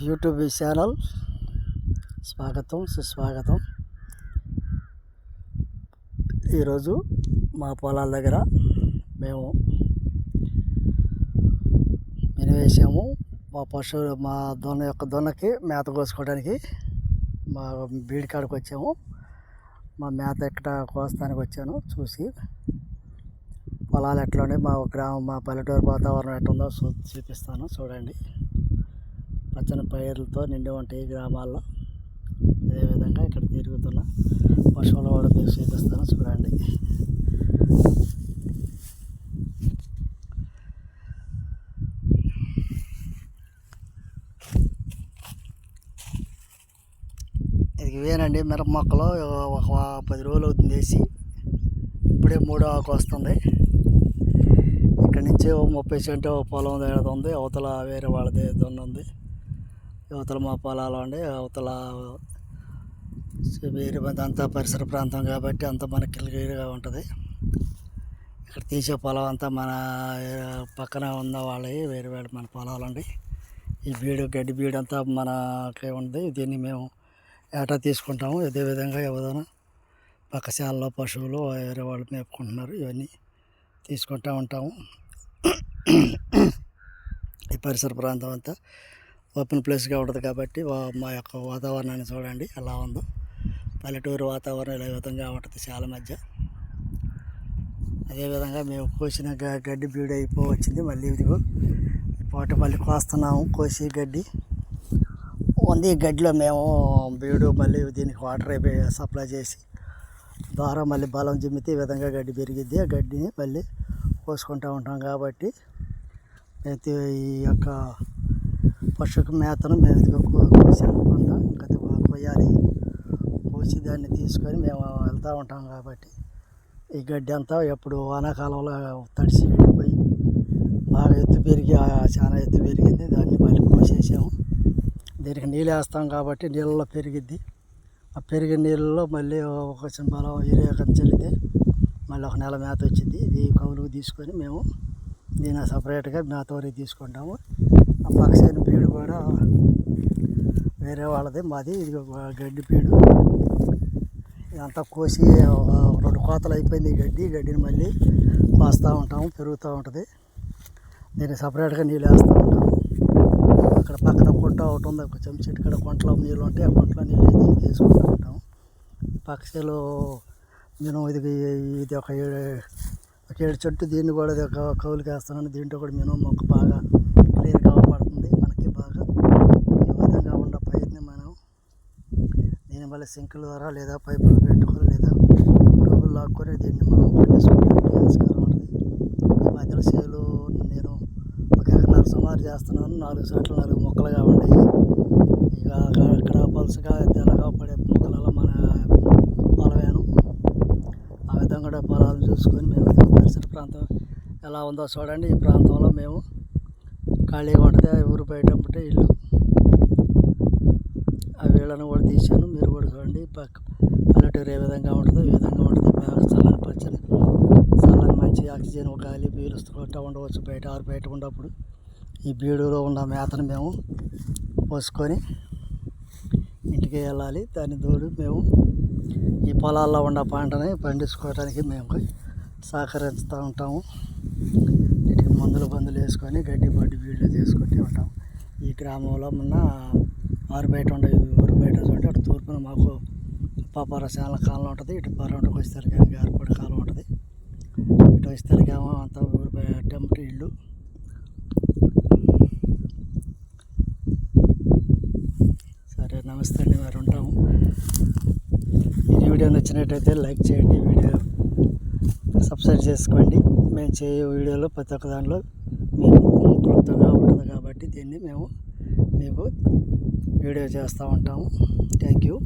YouTube channel స్వాగతం సుస్వాగతం. ఈరోజు మా పొలాల దగ్గర మేము వేసాము. మా పశువులు మా దొన్నకి మేత కోసుకోవడానికి మా బీడి కాడికి వచ్చాము. మా మేత ఎక్కడ కోస్తానికి వచ్చాను. చూసి పొలాలు ఎట్లా ఉన్నాయి, మా పల్లెటూరు వాతావరణం ఎట్లా ఉందో చూపిస్తాను. చూడండి, పచ్చని పైర్లతో నిండి ఉంటాయి గ్రామాల్లో. అదేవిధంగా ఇక్కడ తిరుగుతున్న పశువుల కూడా మీకు చూపిస్తాను. చూడండి, ఇది ఇవేనండి మిరప మొక్కలు. ఒక 10 రోజులు అవుతుంది వేసి, ఇప్పుడే 3వ ఆకు వస్తుంది. ఇక్కడ నుంచి 30 సెంటు పొలం ఏదో ఉంది, అవతల వేరే వాళ్ళది దొన్న ఉంది. యువతల మా పొలాలు ఉండి అవతల వేరే అంతా పరిసర ప్రాంతం కాబట్టి అంతా మనకి కిలకిలిగా ఉంటుంది. ఇక్కడ తీసే పొలం అంతా మన పక్కన ఉన్న వాళ్ళవి వేరే వేరే మన పొలాలు ఉండి. ఈ గడ్డి బీడు అంతా మనకే ఉంది. దీన్ని మేము ఏటా తీసుకుంటాము. అదేవిధంగా ఏదైనా పక్క శాలలో పశువులు వేరే వాళ్ళు మేపుకుంటున్నారు. ఇవన్నీ తీసుకుంటూ ఉంటాము. ఈ పరిసర ప్రాంతం అంతా ఓపెన్ ప్లేస్గా ఉంటుంది కాబట్టి మా యొక్క వాతావరణాన్ని చూడండి ఎలా ఉందో. పల్లెటూరు వాతావరణం ఇలా విధంగా ఉంటుంది చాలా మధ్య. అదేవిధంగా మేము కోసిన గడ్డి బీడు అయిపోవచ్చింది. మళ్ళీ ఇదిగో పాట మళ్ళీ కోస్తున్నాము. కోసి గడ్డి ఉంది. ఈ గడ్డిలో మేము బీడు మళ్ళీ దీనికి వాటర్ సప్లై చేసి ద్వారా మళ్ళీ బలం జిమ్మితే ఈ విధంగా గడ్డి పెరిగిద్ది. ఆ గడ్డిని మళ్ళీ కోసుకుంటూ ఉంటాం కాబట్టి ఈ యొక్క పశువుకి మేతను మేము ఇదిగో కోసాము. కొంత ఇంకా కొయ్యాలి. కోసి దాన్ని తీసుకొని మేము వెళ్తూ ఉంటాం కాబట్టి ఈ గడ్డి అంతా ఎప్పుడు వానాకాలంలో తడిసి వెళ్ళిపోయి బాగా ఎత్తు పెరిగి చాలా ఎత్తు పెరిగింది. దాన్ని మళ్ళీ కోసేసాము. దీనికి నీళ్ళు వేస్తాం కాబట్టి నీళ్ళలో పెరిగిద్ది. ఆ పెరిగిన నీళ్ళలో మళ్ళీ ఒక బలం యూరియా చల్లితే మళ్ళీ ఒక నెల మేత వచ్చింది. ఇది కౌలుకు తీసుకొని మేము దీన్ని సపరేట్గా మేత వరకు తీసుకుంటాము. ఆ పక్కసైన బీడు కూడా వేరే వాళ్ళది, మాది ఇది గడ్డి బీడు. ఇదంతా కోసి 2 కోతలు అయిపోయింది. ఈ గడ్డిని మళ్ళీ కోస్తూ ఉంటాము. పెరుగుతూ ఉంటుంది. దీన్ని సపరేట్గా నీళ్ళు వేస్తూ ఉంటాము. అక్కడ పక్కన కుంట ఒకటి ఉంది, కొంచెం చెట్టు కాడ కుంటలో నీళ్ళు ఉంటాయి. ఆ కుంటలో నీళ్ళు దీన్ని తీసుకుంటూ ఉంటాము. పక్షులు నేను ఇది ఒక 7 చెట్టు దీన్ని కూడా కౌలుకి వేస్తున్నాను. దీంట్లో కూడా మేము మొక్క బాగా క్లియర్గా పడుతుంది మనకి బాగా. ఈ విధంగా ఉన్న పైరుని మనం దీనివల్ల సింకుల ద్వారా లేదా పైపులు పెట్టుకొని లేదా ట్యూబులు లాక్కొని దీన్ని మనం పండించుకోవడానికి ఆస్కారం ఉంటుంది. ఈ మధ్యలో సేలు నేను 1 ఎకరన్నర సుమారు చేస్తున్నాను. 4 చోట్ల 4 మొక్కలుగా ఉన్నాయి. ఇక ఇక్కడ పలుసుగా తెల్లగా పడే మొక్కలలో మన పొలమేను. ఆ విధంగా కూడా పొలాలు చూసుకొని మేము పరిసర ప్రాంతం ఎలా ఉందో చూడండి. ఈ ప్రాంతంలో మేము ఖాళీగా ఉంటుంది. ఊరు బయట ఉంటే ఇల్లు. ఆ వీళ్ళను కూడా తీశాను. మీరు కూడా చూడండి. పల్లెటూరు ఏ విధంగా ఉంటుందో ఈ విధంగా ఉంటుంది. బాగా చల్లని పచ్చని మంచి ఆక్సిజన్ గాలి పీలుస్తూ ఉండవచ్చు. బయట ఉన్నప్పుడు ఈ బీడులో ఉన్న మేతను మేము పోసుకొని ఇంటికి వెళ్ళాలి. దాని తోడు మేము ఈ పొలాల్లో ఉన్న పంటని పండించుకోవడానికి మేము సహకరిస్తూ ఉంటాము. వీటికి మందులు వేసుకొని గడ్డి బీళ్ళు చేసుకుంటూ ఉంటాం. ఈ గ్రామంలో ఉన్న ఊరు బయట చూడండి. అటు తూర్పున మాకు పాపారశాల కాలం ఉంటుంది. ఇటు పరౌండకు వచ్చేసరికి గారిపడి కాలం ఉంటుంది. ఇటు వచ్చేసరికి అంతా ఊరు బయట ఇల్లు. సరే, నమస్తే అండి. మరి ఉంటాము. ఈ వీడియో నచ్చినట్టయితే లైక్ చేయండి. వీడియో సబ్స్క్రైబ్ చేసుకోండి. మేము చేయే వీడియోలో ప్రతి ఒక్క దాంట్లో మీకు క్లుప్తంగా ఉంటుంది కాబట్టి దీన్ని మేము మీకు వీడియో చేస్తూ ఉంటాము. Thank you.